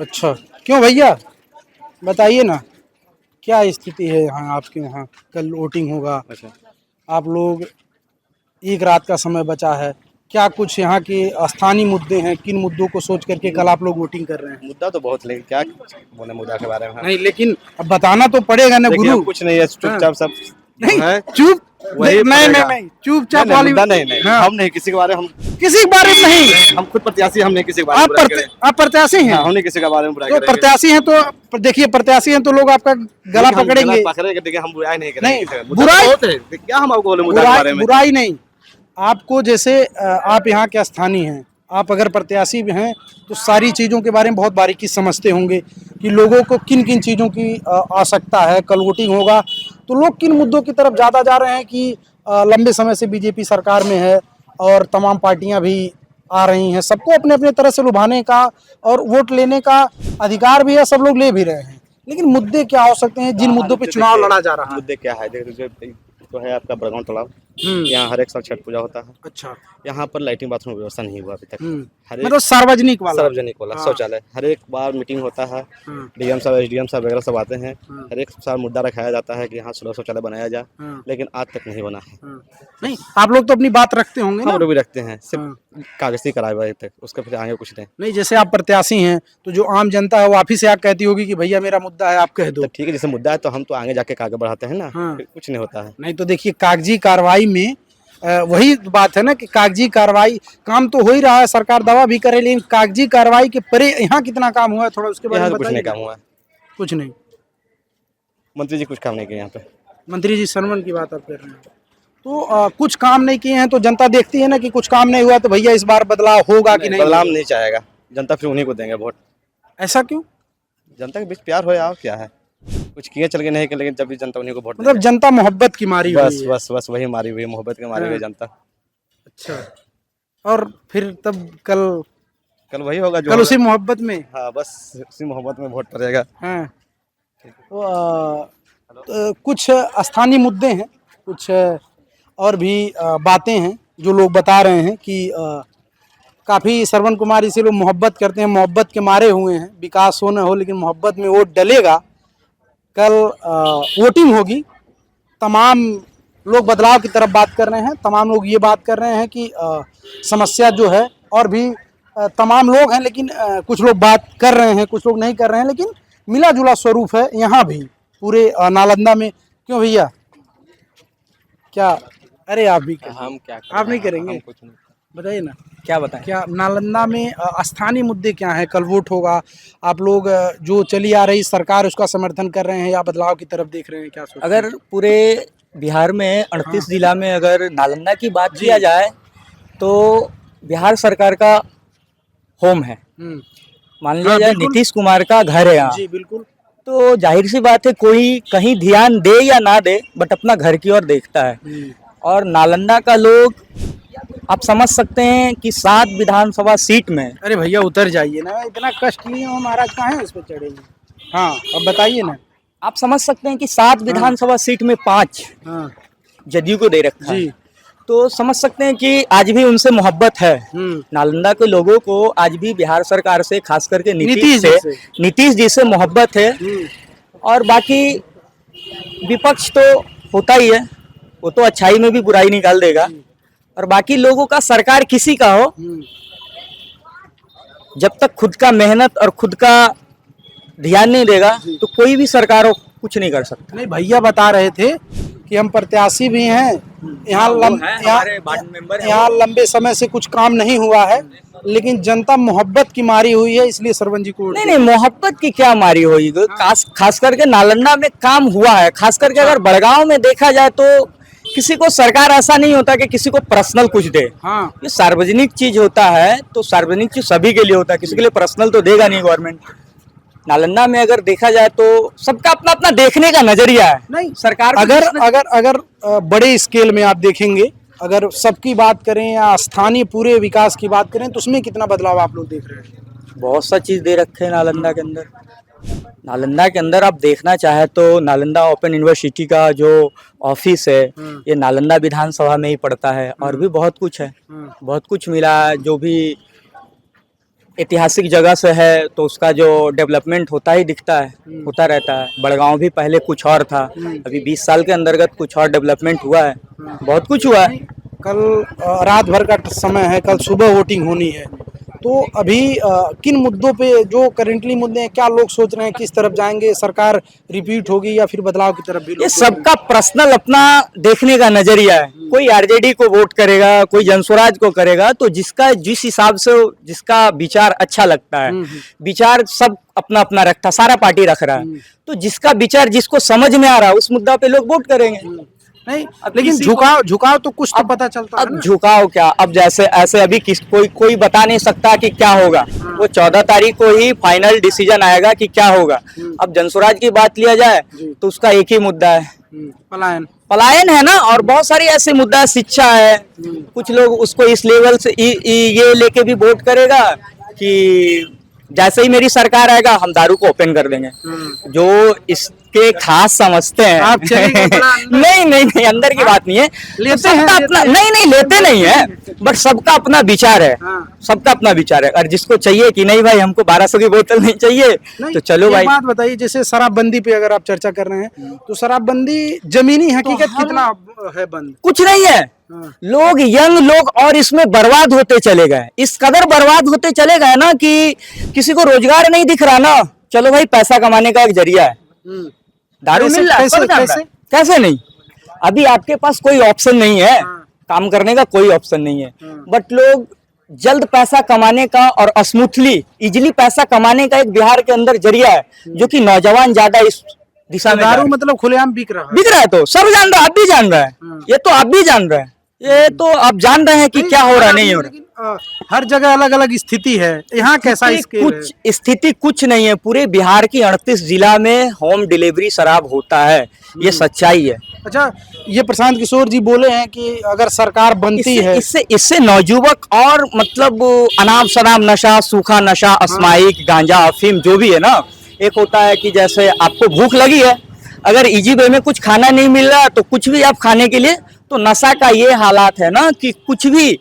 अच्छा, क्यों भैया बताइए ना, क्या स्थिति है यहाँ आपके वहाँ? कल वोटिंग होगा, अच्छा, आप लोग एक रात का समय बचा है, क्या कुछ यहाँ के स्थानीय मुद्दे हैं? किन मुद्दों को सोच करके कल आप लोग वोटिंग कर रहे हैं? मुद्दा तो बहुत, लेकिन क्या बोले मुद्दा के बारे में हम। नहीं, लेकिन अब बताना तो पड़ेगा ना देखिए, गुरु। अब कुछ नहीं है, हाँ, चुपचाप सब जो नहीं है चुप, वही नहीं नहीं पड़ेगा। नहीं, चुपचाप नहीं, वाली। मुद्दा नहीं, नहीं, हाँ, हम नहीं किसी के बारे में, हम किसी के बारे में नहीं। हम खुद प्रत्याशी, हम नहीं किसी के बारे में बुराई करें। आप प्रत्याशी हैं? हाँ, हम नहीं किसी के बारे में बुराई तो करेंगे। प्रत्याशी हैं तो देखिए, प्रत्याशी हैं तो लोग आपका गला देखिए, हम पकड़ेंगे। गला पकड़ेंगे, देखिए हम बुराई नहीं करेंगे नहीं, किसी का। मुद्दा तो बुराई बहुत है, क्या हम आपको बोले मुद्दा के बारे में। बुराई नहीं। आपको जैसे आप यहाँ के स्थानीय हैं, आप अगर प्रत्याशी भी हैं तो सारी चीज़ों के बारे में बहुत बारीकी से समझते होंगे कि लोगों को किन किन चीज़ों की आवश्यकता है। कल वोटिंग होगा तो लोग किन मुद्दों की तरफ ज़्यादा जा रहे हैं कि लंबे समय से बीजेपी सरकार में है और तमाम पार्टियां भी आ रही हैं, सबको अपने अपने तरह से लुभाने का और वोट लेने का अधिकार भी है, सब लोग ले भी रहे हैं। लेकिन मुद्दे क्या हो सकते हैं जिन मुद्दों पे चुनाव लड़ा जा रहा है? मुद्दे क्या है, देखिए तो है आपका बरगांव तालाब। हम्म, यहाँ हर एक साल छठ पूजा होता है। अच्छा। यहाँ पर लाइटिंग बाथरूम व्यवस्था नहीं हुआ अभी तक। हर एक मतलब सार्वजनिक वाला। सार्वजनिक वाला हाँ। शौचालय, हर एक बार मीटिंग होता है, हाँ, डीएम साहब, एसडीएम साहब वगैरह सब आते हैं। हाँ, हर एक साल मुद्दा रखाया जाता है कि यहाँ सुलभ शौचालय बनाया जाए, हाँ, लेकिन आज तक नहीं बना है। हाँ। नहीं, आप लोग तो अपनी बात रखते होंगे ना? हम लोग भी रखते हैं, हाँ। सिर्फ कागजी कराए हुए तक, उसके फिर आगे कुछ नहीं। नहीं, जैसे आप प्रत्याशी हैं तो जो आम जनता है वो आप ही से आके कहती होगी कि भैया मेरा मुद्दा है, आप कह दो। तो ठीक है, जैसे मुद्दा है तो हम तो आगे जाके आगे बढ़ाते हैं ना, हाँ। फिर कुछ नहीं होता है। नहीं तो देखिए, कागजी कार्रवाई में वही बात है ना कि कागजी कार्रवाई, काम तो हो ही रहा है, सरकार दावा भी करे, लेकिन कागजी कार्रवाई के परे यहाँ कितना काम हुआ है थोड़ा उसके बारे यहाँ में तो कुछ नहीं बताइए। काम हुआ है, कुछ नहीं। मंत्री जी कुछ काम नहीं किए यहाँ पे। मंत्री जी सरवन की बात आप कर रहे हैं तो कुछ काम नहीं किए हैं तो जनता देखती है ना कि कुछ काम नहीं हुआ तो भैया इस बार बदलाव होगा कि नहीं बदलाव होगा? नहीं चाहेगा जनता, फिर उन्हीं को देंगे वोट। ऐसा क्यों? जनता के बीच प्यार हो या क्या है, कुछ किए चल के नहीं किए, लेकिन जब भी जनता उन्हीं को वोट मतलब जनता मोहब्बत की मारी देगी। हुई बस है। बस बस वही मारी हुई है, मोहब्बत के मारी हुई है जनता। अच्छा, और फिर तब कल कल वही होगा जो कल होगा। उसी मोहब्बत में। हाँ, बस उसी मोहब्बत में वोट पड़ेगा। हाँ, तो तो कुछ स्थानीय मुद्दे हैं, कुछ और भी बातें हैं जो लोग बता रहे हैं कि काफ़ी श्रवण कुमार से लोग मोहब्बत करते हैं, मोहब्बत के मारे हुए हैं। विकास हो न हो लेकिन मोहब्बत में वोट डलेगा। कल वोटिंग होगी, तमाम लोग बदलाव की तरफ बात कर रहे हैं, तमाम लोग ये बात कर रहे हैं कि समस्या जो है और भी तमाम लोग हैं, लेकिन कुछ लोग बात कर रहे हैं, कुछ लोग नहीं कर रहे हैं, लेकिन मिला जुला स्वरूप है यहाँ भी पूरे नालंदा में। क्यों भैया, क्या? अरे आप भी करें। हम क्या आप नहीं करेंगे? हम कुछ नहीं। बताइए ना, क्या बताएं? क्या नालंदा में स्थानीय मुद्दे क्या हैं? कल वोट होगा, आप लोग जो चली आ रही सरकार उसका समर्थन कर रहे हैं या बदलाव की तरफ देख रहे हैं, क्या सोच रहे हैं? अगर पूरे बिहार में 38 जिला में अगर नालंदा की बात जी। किया जाए तो बिहार सरकार का होम है, मान लिया हाँ, जाए बिल्कुल। नीतीश कुमार का घर है यहाँ। जी बिल्कुल। तो जाहिर सी बात है कोई कहीं ध्यान दे या ना दे बट अपना घर की ओर देखता है। और नालंदा का लोग आप समझ सकते हैं कि 7 विधानसभा सीट में अरे भैया उतर जाइए ना, इतना कष्ट लिए हो महाराज, कहाँ है उस पर चढ़ेंगे? हाँ, अब बताइए ना। आप समझ सकते हैं कि 7 विधानसभा सीट में 5 हाँ जदयू को दे रखा जी। है। तो समझ सकते हैं कि आज भी उनसे मोहब्बत है। नालंदा के लोगों को आज भी बिहार सरकार से, खास करके नीतीश जी से मोहब्बत है। और बाकी विपक्ष तो होता ही है, वो तो अच्छाई में भी बुराई निकाल देगा। और बाकी लोगों का सरकार किसी का हो, जब तक खुद का मेहनत और खुद का ध्यान नहीं देगा तो कोई भी सरकार हो कुछ नहीं कर सकता। नहीं, भैया बता रहे थे कि हम प्रत्याशी भी हैं, यहाँ लंबे समय से कुछ काम नहीं हुआ है, लेकिन जनता मोहब्बत की मारी हुई है, इसलिए सरवन जी को। नहीं, मोहब्बत की क्या मारी हुई, खास करके नालंदा में काम हुआ है। खास करके अगर बड़गांव में देखा जाए तो किसी को सरकार ऐसा नहीं होता कि किसी को पर्सनल कुछ दे। हाँ, ये सार्वजनिक चीज होता है तो सार्वजनिक चीज सभी के लिए होता है, किसी के लिए पर्सनल तो देगा नहीं गवर्नमेंट। नालंदा में अगर देखा जाए तो सबका अपना अपना देखने का नजरिया है। नहीं सरकार अगर बड़े स्केल में आप देखेंगे, अगर सबकी बात करें या स्थानीय पूरे विकास की बात करें तो उसमें कितना बदलाव आप लोग देख रहे हैं? बहुत सा चीज दे रखे हैं नालंदा के अंदर। नालंदा के अंदर आप देखना चाहे तो नालंदा ओपन यूनिवर्सिटी का जो ऑफिस है ये नालंदा विधानसभा में ही पड़ता है। और भी बहुत कुछ है, बहुत कुछ मिला है। जो भी ऐतिहासिक जगह से है तो उसका जो डेवलपमेंट होता ही दिखता है, होता रहता है। बड़गांव भी पहले कुछ और था, अभी 20 साल के अंतर्गत कुछ और डेवलपमेंट हुआ है, बहुत कुछ हुआ है। कल रात भर का समय है, कल सुबह वोटिंग होनी है, तो अभी किन मुद्दों पे जो करेंटली मुद्दे हैं, क्या लोग सोच रहे हैं, किस तरफ जाएंगे, सरकार रिपीट होगी या फिर बदलाव की तरफ भी लोग ये सबका पर्सनल अपना देखने का नजरिया है। कोई आरजेडी को वोट करेगा, कोई जनस्वराज को करेगा, तो जिसका जिस हिसाब से जिसका विचार अच्छा लगता है, विचार सब अपना अपना रखता, सारा पार्टी रख रहा है, तो जिसका विचार जिसको समझ में आ रहा है उस मुद्दा पे लोग वोट करेंगे। नहीं, लेकिन झुकाव तो कुछ तो पता चलता है अब ना? झुकाव क्या, अब जैसे ऐसे अभी कोई बता नहीं सकता कि क्या होगा। वो 14 तारीख को ही फाइनल डिसीजन आएगा कि क्या होगा। अब जनस्वराज की बात लिया जाए तो उसका एक ही मुद्दा है, पलायन है ना, और बहुत सारी ऐसे मुद्दा है, शिक्षा है। कुछ लोग उसको इस लेवल से ये लेके भी वोट करेगा कि जैसे ही मेरी सरकार आएगा हम दारू को ओपन कर देंगे। जो इसके खास समझते हैं आप चलेंगे बड़ा नहीं अंदर की बात नहीं है, लेते सबका हैं, अपना नहीं लेते नहीं है, बट सबका अपना विचार है, सबका अपना विचार है। और जिसको चाहिए कि नहीं भाई हमको 1200 की बोतल नहीं चाहिए, तो चलो एक भाई। बात बताइए, जैसे शराबबंदी पे अगर आप चर्चा कर रहे हैं, तो शराबबंदी जमीनी हकीकत कितना है बंद? कुछ नहीं है, लोग यंग लोग और इसमें बर्बाद होते चले गए, इस कदर बर्बाद होते चले गए ना कि किसी को रोजगार नहीं दिख रहा ना। चलो भाई पैसा कमाने का एक जरिया है, दारू मिल रहा है, कैसे नहीं। अभी आपके पास कोई ऑप्शन नहीं है, काम करने का कोई ऑप्शन नहीं है, बट लोग जल्द पैसा कमाने का और स्मूथली इजिली पैसा कमाने का एक बिहार के अंदर जरिया है, जो कि नौजवान ज्यादा इस दिशा में दारू मतलब खुलेआम बिक रहा है, तो सब जान रहा है, आप भी जान रहा है, ये तो आप भी जान रहे हैं, ये तो आप जान रहे हैं कि क्या हो रहा नहीं हो रहा। हर जगह अलग अलग स्थिति है, यहाँ कैसा कुछ स्थिति कुछ नहीं है। पूरे बिहार की 38 जिला में होम डिलीवरी शराब होता है, ये सच्चाई है। अच्छा, ये प्रशांत किशोर जी बोले हैं कि अगर सरकार बनती है इससे नौजुवक और मतलब अनाप शराब नशा, सूखा नशा, अस्माइक, गांजा, अफीम जो भी है ना, एक होता है कि जैसे आपको भूख लगी है, अगर इजी वे में कुछ खाना नहीं मिल रहा तो कुछ भी आप खाने के लिए, तो नशा का ये हालात है ना कि कुछ भी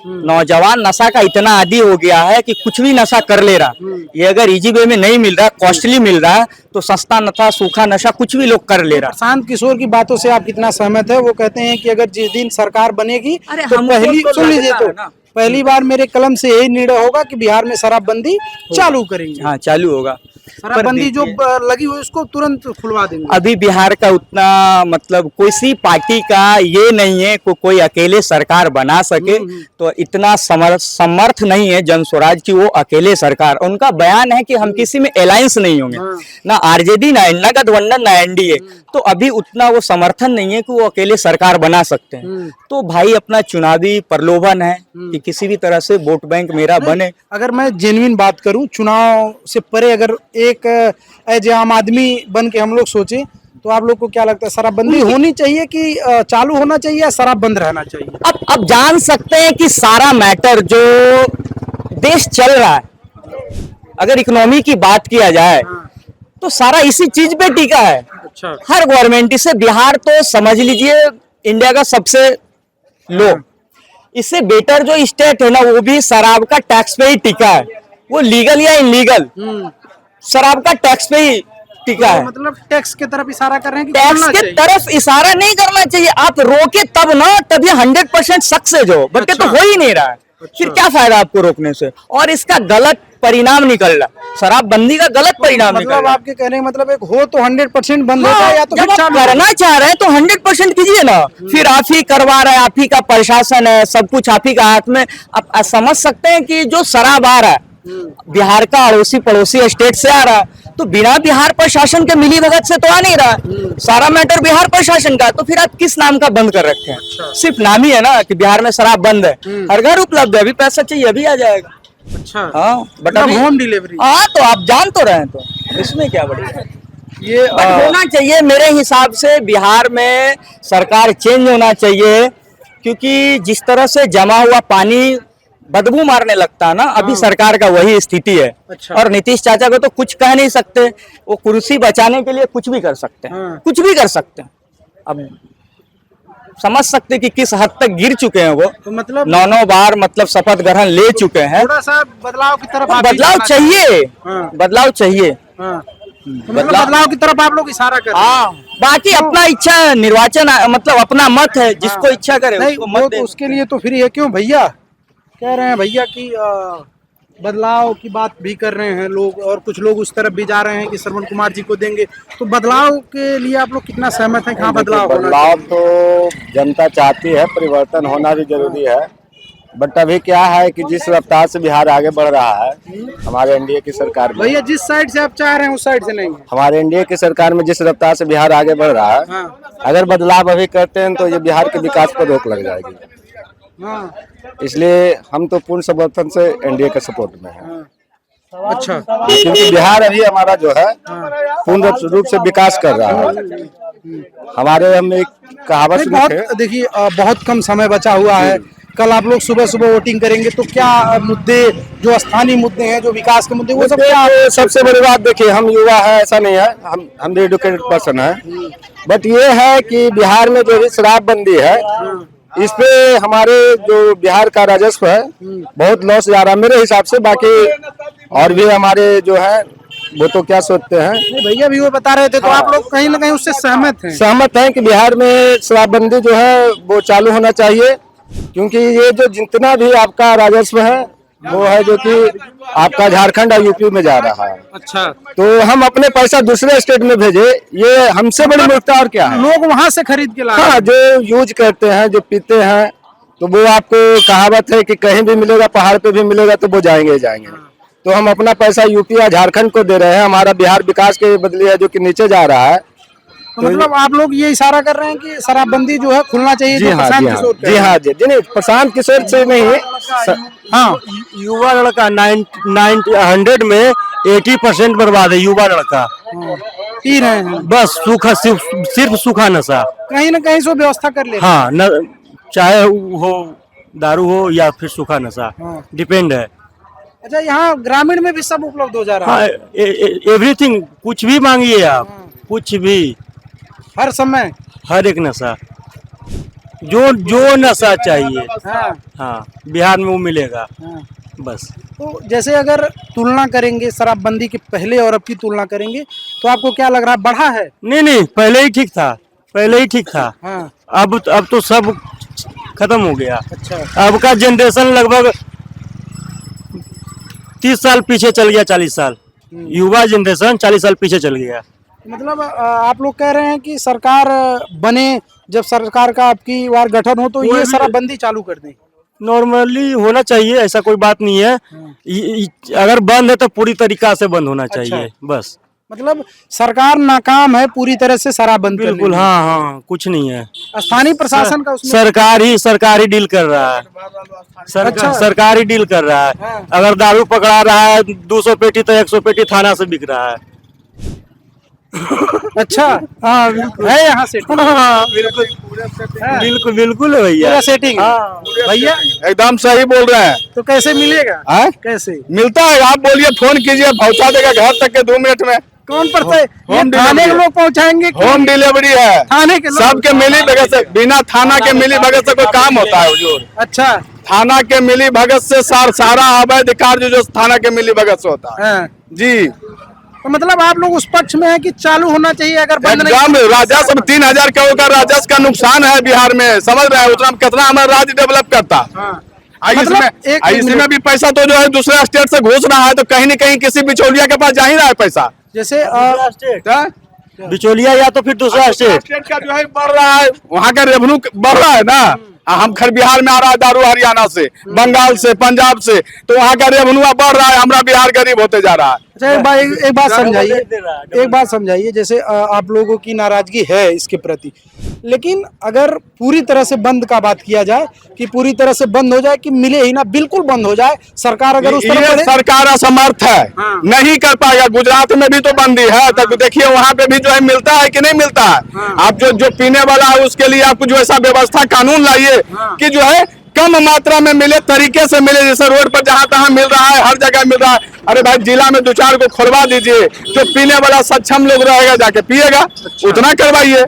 नौजवान नशा का इतना आदी हो गया है कि कुछ भी नशा कर ले रहा। ये अगर इजी वे में नहीं मिल रहा, कॉस्टली मिल रहा है, तो सस्ता नशा, सूखा नशा कुछ भी लोग कर ले रहा। प्रशांत किशोर की बातों से आप कितना सहमत है? वो कहते हैं कि अगर जिस दिन सरकार बनेगी तो पहली बार मेरे कलम से यही निर्णय होगा कि बिहार में शराबबंदी चालू करेंगे। हाँ, चालू होगा। शराबबंदी जो लगी हुई उसको तुरंत खुलवा देंगे। अभी बिहार का उतना मतलब किसी पार्टी का ये नहीं है कोई अकेले सरकार बना सके, तो इतना समर्थ नहीं है जनस्वराज की वो अकेले सरकार। उनका बयान है कि हम किसी में अलायंस नहीं होंगे, ना आरजेडी, ना गठबंधन, ना एनडीए, तो अभी उतना वो समर्थन नहीं है कि वो अकेले सरकार बना सकते हैं। तो भाई अपना चुनावी प्रलोभन है कि किसी भी तरह से वोट बैंक मेरा बने। अगर मैं जेन्युइन बात करूं, चुनाव से परे अगर एक एज आम आदमी बन के हम लोग सोचे, तो आप लोग को क्या लगता है, शराबबंदी होनी चाहिए कि चालू होना चाहिए या शराब बंद रहना चाहिए? अब जान सकते हैं कि सारा मैटर जो देश चल रहा है, अगर इकोनॉमी की बात किया जाए तो सारा इसी चीज पे टिका है। अच्छा। हर गवर्नमेंट से, बिहार तो समझ लीजिए इंडिया का सबसे लो, इससे बेटर जो स्टेट है ना, वो भी शराब का टैक्स पे ही टिका है। वो लीगल या इलीगल, शराब का टैक्स पे ही टिका है। मतलब टैक्स की तरफ इशारा कर रहे हैं कि टैक्स के तरफ इशारा नहीं करना चाहिए। आप रोके तब ना, तब ये 100% सक्सेस हो, बट ये तो हो ही नहीं रहा है। फिर क्या फायदा आपको रोकने से? और इसका गलत परिणाम निकल रहा, शराबबंदी का गलत परिणाम निकल रहा। मतलब आपके कहने का मतलब एक हो तो 100% बंद होगा, या तो जब आप करना चाह रहे हैं तो 100% कीजिए ना। फिर आप ही करवा रहे हैं, आप ही का प्रशासन है, सब कुछ आप ही का हाथ में। आप समझ सकते हैं कि जो शराब आ रहा है बिहार का अड़ोसी पड़ोसी स्टेट से आ रहा है, तो बिना बिहार प्रशासन के मिली भगत से तो आ नहीं रहा। सारा मैटर बिहार प्रशासन का, तो फिर आप किस नाम का बंद कर रखे हैं? सिर्फ नाम ही है ना कि बिहार में शराब बंद है, हर घर उपलब्ध है, अभी पैसा चाहिए अभी आ जाएगा। अच्छा। हाँ, बट अभी होम डिलीवरी। हाँ, तो आप जान तो रहे हैं, तो इसमें क्या बढ़ेगा? ये होना चाहिए मेरे हिसाब से। बिहार में सरकार चेंज होना चाहिए, क्योंकि जिस तरह से जमा हुआ पानी बदबू मारने लगता है ना, अभी सरकार का वही स्थिति है। अच्छा। और नीतीश चाचा को तो कुछ कह नहीं सकते, वो कुर्सी बचाने के लिए कुछ भी कर सकते हैं, कुछ भी कर सकते हैं। अब समझ सकते हैं कि किस हद तक गिर चुके हैं वो। तो मतलब 9 बार मतलब शपथ ग्रहण ले चुके हैं। थोड़ा सा बदलाव की तरफ आप भी बदलाव जाना चाहिए, हाँ। बदलाव चाहिए। हाँ। तो मतलब बदलाव की तरफ आप लोग इशारा कर रहे हैं। हाँ, बाकी अपना इच्छा निर्वाचन मतलब अपना मत है, जिसको हाँ। इच्छा करे नहीं उसको वो मत तो दे। उसके लिए तो फ्री है। क्यों भैया कह रहे हैं भैया कि बदलाव की बात भी कर रहे हैं लोग, और कुछ लोग उस तरफ भी जा रहे हैं कि श्रवण कुमार जी को देंगे। तो बदलाव के लिए आप लोग कितना सहमत हैं कि हाँ बदलाव होना बदलाव तो जनता चाहती है, परिवर्तन होना भी जरूरी है। बट अभी क्या है कि जिस रफ्तार से बिहार आगे बढ़ रहा है हमारे एनडीए की सरकार में, भैया जिस साइड से आप चाह रहे हैं उस साइड से नहीं है। हमारे एनडीए की सरकार में जिस रफ्तार से बिहार आगे बढ़ रहा है, हाँ। अगर बदलाव अभी करते हैं तो ये बिहार के विकास पर रोक लग जाएगी। हाँ। इसलिए हम तो पूर्ण समर्थन से एनडीए के सपोर्ट में हैं। अच्छा। क्योंकि बिहार अभी हमारा जो है पूर्ण रूप से विकास कर रहा है। हमारे हम एक कहावत नहीं, में थे, बहुत देखिए बहुत कम समय बचा हुआ है। कल आप लोग सुबह सुबह वोटिंग करेंगे तो क्या मुद्दे जो स्थानीय मुद्दे हैं, जो विकास के मुद्दे, वो सब क्या सबसे बड़ी बात देखिए, हम युवा है ऐसा नहीं है, हम एजुकेटेड पर्सन है। बट ये है कि बिहार में जो भी शराबबंदी है इस पे हमारे जो बिहार का राजस्व है बहुत लॉस जा रहा है मेरे हिसाब से। बाकी और भी हमारे जो है वो तो क्या सोचते हैं। नहीं, भैया भी वो बता रहे थे तो आप लोग कहीं ना कहीं उससे सहमत हैं कि बिहार में शराबबंदी जो है वो चालू होना चाहिए। क्योंकि ये जो जितना भी आपका राजस्व है वो है जो कि आपका झारखंड और यूपी में जा रहा है। अच्छा। तो हम अपने पैसा दूसरे स्टेट में भेजे, ये हमसे बड़ी मूर्खता और क्या है। लोग वहां से खरीद के ला रहे हाँ, हैं। जो यूज करते हैं, जो पीते हैं, तो वो आपको कहावत है कि कहीं भी मिलेगा, पहाड़ पे भी मिलेगा तो वो जाएंगे ही जाएंगे। तो हम अपना पैसा यूपी या झारखंड को दे रहे हैं, हमारा बिहार विकास के बदले है जो कि नीचे जा रहा है। तो मतलब आप लोग ये इशारा कर रहे हैं कि शराबबंदी जो है खुलना चाहिए। जी जो हाँ, प्रशांत जी हाँ, किशोर कह जी रहे हैं। हाँ, जी नहीं, प्रशांत किशोर से नहीं, हाँ। युवा लड़का 100 में 80% बर्बाद है। युवा लड़का पी रहे हैं, बस सूखा, सिर्फ सूखा नशा। कहीं ना कहीं से व्यवस्था कर ले। हाँ चाहे हो दारू हो या फिर सूखा नशा, हाँ। डिपेंड है। अच्छा, यहाँ ग्रामीण में भी सब उपलब्ध हो जा रहा हाँ, है एवरीथिंग, कुछ भी मांगिए आप, कुछ भी, हर समय। हर एक नशा, जो नशा चाहिए, हाँ। हाँ बिहार में वो मिलेगा। हाँ। बस तो जैसे अगर तुलना करेंगे शराबबंदी के पहले और अब की तुलना करेंगे तो आपको क्या लग रहा है, बढ़ा है? नहीं, पहले ही ठीक था, पहले ही ठीक था। हाँ। अब तो सब खत्म हो गया। अच्छा। अब का जनरेशन लगभग 30 साल पीछे चल गया, 40 साल। युवा जनरेशन 40 साल पीछे चल गया। मतलब आप लोग कह रहे हैं कि सरकार बने, जब सरकार का आपकी बार गठन हो तो ये शराबबंदी चालू कर दें। नॉर्मली होना चाहिए, ऐसा कोई बात नहीं है। अगर बंद है तो पूरी तरीका से बंद होना चाहिए। बस मतलब सरकार नाकाम है पूरी तरह से शराबबंदी करने बिल्कुल। में। हाँ, कुछ नहीं है। स्थानीय प्रशासन का उसमें सरकार ही डील कर रहा है। अच्छा। सरकार ही डील कर रहा है। हाँ। अगर दारू पकड़ा रहा है 200 पेटी तो 100 पेटी थाना से बिक रहा है। अच्छा। हाँ बिल्कुल है यहाँ से। हाँ बिल्कुल बिल्कुल बिल्कुल है भैया। पूरा सेटिंग है। भैया एकदम सही बोल रहे हैं। तो कैसे मिलेगा? कैसे मिलता है, आप बोलिए, फोन कीजिए, पहुंचा देगा घर तक के 2 मिनट में। कौन पड़ता है? ये होम थाने के डिलीवरी लोग पहुंचाएंगे कि होम डिलीवरी है। थाने के लोग? सबके मिली भगत से, बिना थाना के मिली भगत से कोई काम होता है हुजूर? अच्छा। थाना के मिली भगत से सारा अवैध कार्य जो थाना के मिली भगत से होता है। हाँ। जी, तो मतलब आप लोग उस पक्ष में है कि चालू होना चाहिए, अगर बंद नहीं। एकदम राजस्व 3000 करोड़ का राजस्व का नुकसान है बिहार में, समझ रहे हैं? उतना कितना हमारा राज्य डेवलप करता। हाँ। मतलब एक इसमें भी पैसा तो जो है दूसरे स्टेट से घुस रहा है, तो कहीं न कहीं किसी बिचौलिया के पास जा ही रहा है पैसा। जैसे क्या? बिचौलिया या तो फिर दूसरा स्टेट का जो है बढ़ रहा है, वहाँ का रेवेन्यू बढ़ रहा है ना। हम खैर बिहार में आ रहा है दारू हरियाणा से, बंगाल से, पंजाब से, तो वहाँ का रेवेन्यू बढ़ रहा है, हमारा बिहार गरीब होते जा रहा है। अच्छा, एक बात समझाइए। जैसे आप लोगों की नाराजगी है इसके प्रति, लेकिन अगर पूरी तरह से बंद का बात किया जाए कि पूरी तरह से बंद हो जाए कि मिले ही ना, बिल्कुल बंद हो जाए, सरकार अगर उस तरफ बढ़े? सरकार असमर्थ है। हाँ। नहीं कर पाएगा। गुजरात में भी तो बंदी है, तब देखिए वहाँ पे भी जो है मिलता है कि नहीं मिलता है। हाँ। आप जो पीने वाला है उसके लिए आप जो ऐसा व्यवस्था कानून लाइए कि जो है कम मात्रा में मिले, तरीके से मिले। जैसे रोड पर जहाँ तहाँ मिल रहा है, हर जगह मिल रहा है। अरे भाई, जिला में 2-4 को खुलवा दीजिए, जो पीने वाला सक्षम लोग रहेगा जाके पिएगा। उतना करवाइए,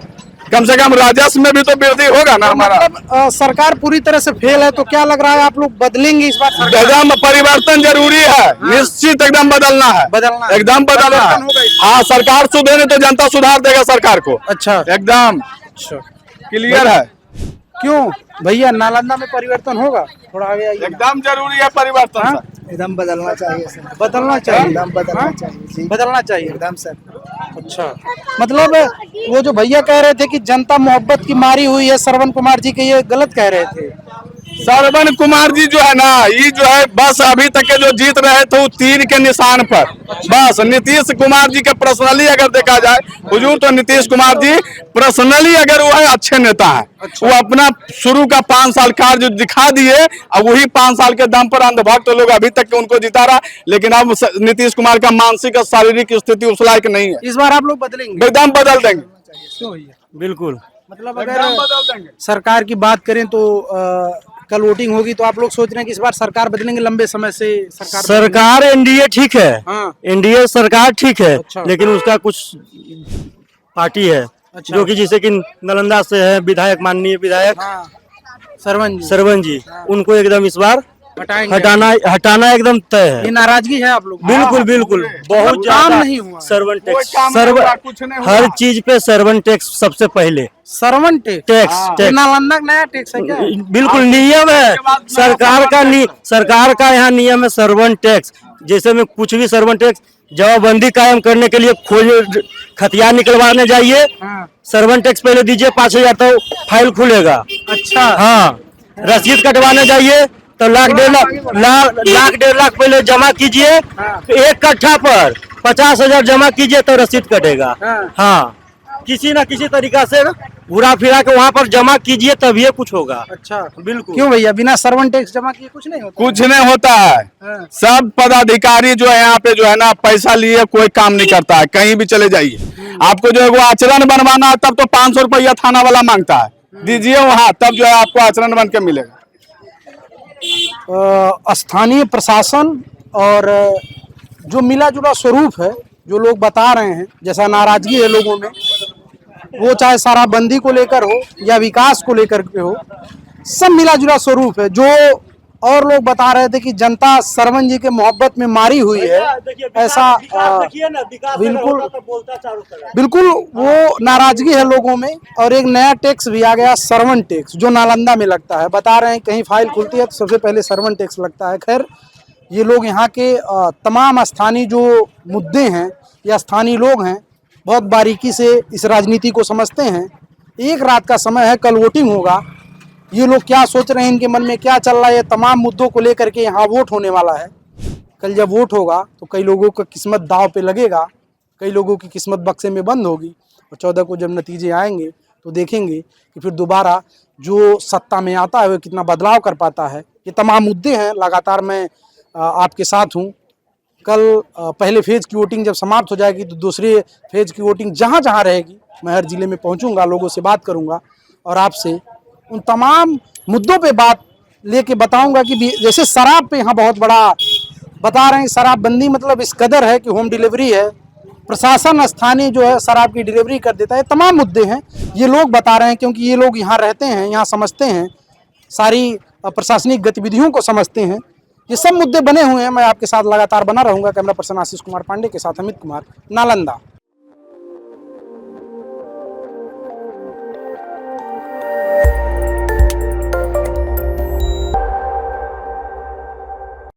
कम से कम राजस्व में भी तो वृद्धि होगा ना हमारा। मतलब सरकार पूरी तरह से फेल है, तो क्या लग रहा है आप लोग बदलेंगे इस बार सरकार? एकदम परिवर्तन जरूरी है, निश्चित एकदम बदलना है, बदलना है। एकदम बदलना है। परिवर्तन होगा इसमें। हाँ, सरकार सुधरे तो जनता सुधार देगा सरकार को, अच्छा, एकदम क्लियर है। क्यों भैया नालंदा में परिवर्तन होगा? थोड़ा आगे आइए। एकदम जरूरी है परिवर्तन हाँ? सर। एकदम बदलना चाहिए सर, बदलना चाहिए, एकदम बदलना हाँ? चाहिए जी, बदलना चाहिए एकदम सर। अच्छा, मतलब वो जो भैया कह रहे थे कि जनता मोहब्बत की मारी हुई है श्रवण कुमार जी के, ये गलत कह रहे थे। श्रवण कुमार जी जो है ना, ये जो है बस अभी तक के जो जीत रहे थे वो तीर के निशान पर, बस नीतीश कुमार जी के पर्सनली अगर देखा जाए हुजूर, तो नीतीश कुमार जी पर्सनली अगर वो है अच्छे नेता है। वो अपना शुरू का 5 साल कार्य जो दिखा दिए, अब वही 5 साल के दम पर अंधभक्त लोग अभी तक के उनको जिता रहा, लेकिन अब नीतीश कुमार का मानसिक और शारीरिक स्थिति उस लायक नहीं है। इस बार आप लोग बदलेंगे? एकदम बदल देंगे, क्यों भैया? बिल्कुल। मतलब एकदम अगर बदल देंगे। सरकार की बात करें तो कल वोटिंग होगी, तो आप लोग सोच रहे हैं कि इस बार सरकार बदलेंगे? लंबे समय से सरकार एनडीए ठीक है, हाँ। एनडीए सरकार ठीक है, अच्छा। लेकिन उसका कुछ पार्टी है अच्छा। जो कि जैसे कि नालंदा से है विधायक, माननीय विधायक हाँ, सरवन जी सरवन जी, उनको एकदम इस बार हटाएंगे। हटाना एकदम तय है। ये नाराजगी है आप लोग? बिल्कुल बिल्कुल, बहुत काम ज्यादा नहीं हुआ। सर्वन टैक्स, काम नहीं हुआ, कुछ नहीं हुआ। हर चीज पे सर्वन टैक्स सबसे पहले। सरवन टैक्स? टैक्स ये टैक्स नालंदा का नया टैक्स है क्या? बिल्कुल नियम है सरकार का यहाँ नियम है सर्वन टैक्स। जैसे में कुछ भी सर्वन टैक्स जवाबबंदी कायम करने के लिए खोज खतियान निकलवाने जाइए, हाँ। सर्वन टैक्स पहले दीजिए 5,000 तो फाइल खुलेगा। अच्छा, हाँ, रसीद कटवाने जाइए तो लाख डेढ़ लाख पहले जमा कीजिए, एक कट्ठा पर 50,000 जमा कीजिए तो रसीद कटेगा। हाँ। हाँ, किसी ना किसी तरीका से घुरा फिरा के वहाँ पर जमा कीजिए तभी कुछ होगा। अच्छा, बिल्कुल। क्यों भैया बिना सर्वन टैक्स जमा किए कुछ नहीं होता? कुछ नहीं होता है। हाँ। सब पदाधिकारी जो है यहाँ पे जो है ना, पैसा लिए कोई काम नहीं करता है। कहीं भी चले जाइए, आपको जो है वो आचरण बनवाना है तब तो 500 रुपया थाना वाला मांगता है, दीजिए वहाँ, तब जो है आपको आचरण बन के मिलेगा। स्थानीय प्रशासन और जो मिला जुला स्वरूप है, जो लोग बता रहे हैं, जैसा नाराजगी है लोगों में, वो चाहे शराबबंदी को लेकर हो या विकास को लेकर के हो, सब मिला जुला स्वरूप है। जो और लोग बता रहे थे कि जनता सरवन जी के मोहब्बत में मारी हुई है, ऐसा बिल्कुल वो नाराजगी है लोगों में। और एक नया टैक्स भी आ गया, सरवन टैक्स, जो नालंदा में लगता है। बता रहे हैं कहीं फाइल खुलती है तो सबसे पहले सरवन टैक्स लगता है। खैर, ये लोग यहाँ के तमाम स्थानीय जो मुद्दे हैं या स्थानीय लोग हैं, बहुत बारीकी से इस राजनीति को समझते हैं। एक रात का समय है, कल वोटिंग होगा। ये लोग क्या सोच रहे हैं, इनके मन में क्या चल रहा है, ये तमाम मुद्दों को लेकर के यहाँ वोट होने वाला है। कल जब वोट होगा तो कई लोगों का किस्मत दांव पे लगेगा, कई लोगों की किस्मत बक्से में बंद होगी। और 14 को जब नतीजे आएंगे तो देखेंगे कि फिर दोबारा जो सत्ता में आता है वो कितना बदलाव कर पाता है। ये तमाम मुद्दे हैं, लगातार मैं आपके साथ हूँ। कल पहले फेज की वोटिंग जब समाप्त हो जाएगी तो दूसरे फेज की वोटिंग जहाँ जहाँ रहेगी, मैं हर जिले में पहुँचूँगा, लोगों से बात करूँगा और आपसे उन तमाम मुद्दों पे बात लेके बताऊंगा कि जैसे शराब पे यहाँ बहुत बड़ा बता रहे हैं, शराबबंदी मतलब इस कदर है कि होम डिलीवरी है, प्रशासन स्थानीय जो है शराब की डिलीवरी कर देता है। तमाम मुद्दे हैं, ये लोग बता रहे हैं, क्योंकि ये लोग यहाँ रहते हैं, यहाँ समझते हैं, सारी प्रशासनिक गतिविधियों को समझते हैं। ये सब मुद्दे बने हुए हैं। मैं आपके साथ लगातार बना रहूँगा। कैमरा पर्सन आशीष कुमार पांडे के साथ अमित कुमार, नालंदा।